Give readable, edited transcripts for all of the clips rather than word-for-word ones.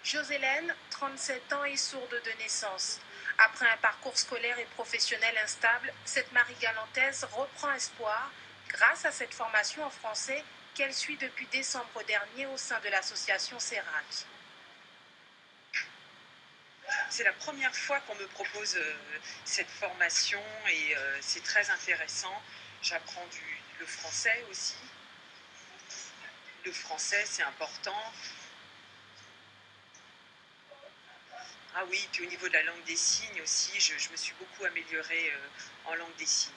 Josélène, 37 ans, est sourde de naissance. Après un parcours scolaire et professionnel instable, cette Marie-Galantaise reprend espoir grâce à cette formation en français qu'elle suit depuis décembre dernier au sein de l'association CERAC. C'est la première fois qu'on me propose cette formation et c'est très intéressant. J'apprends le français aussi. Le français, c'est important. Ah oui, puis au niveau de la langue des signes aussi, je me suis beaucoup améliorée en langue des signes.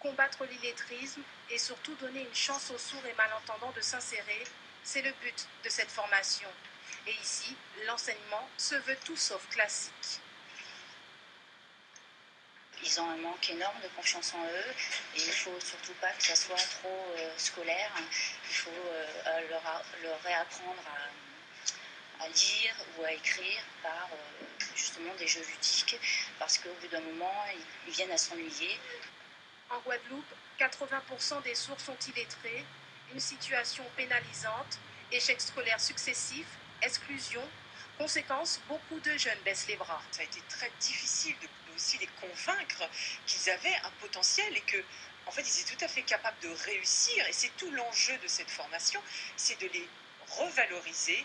Combattre l'illettrisme et surtout donner une chance aux sourds et malentendants de s'insérer, c'est le but de cette formation. Et ici, l'enseignement se veut tout sauf classique. Ils ont un manque énorme de confiance en eux et il ne faut surtout pas que ça soit trop scolaire. Il faut leur réapprendre à lire ou à écrire par justement des jeux ludiques parce qu'au bout d'un moment, ils viennent à s'ennuyer. En Guadeloupe, 80% des sourds sont illettrés, une situation pénalisante, échecs scolaires successifs, exclusion. Conséquence, beaucoup de jeunes baissent les bras. Ça a été très difficile de aussi les convaincre qu'ils avaient un potentiel et que, en fait, ils étaient tout à fait capables de réussir. Et c'est tout l'enjeu de cette formation, c'est de les revaloriser.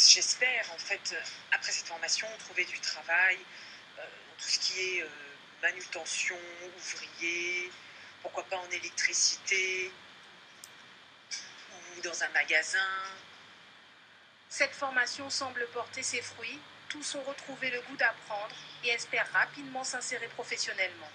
J'espère, en fait, après cette formation, trouver du travail, tout ce qui est manutention, ouvrier, pourquoi pas en électricité ou dans un magasin. Cette formation semble porter ses fruits. Tous ont retrouvé le goût d'apprendre et espèrent rapidement s'insérer professionnellement.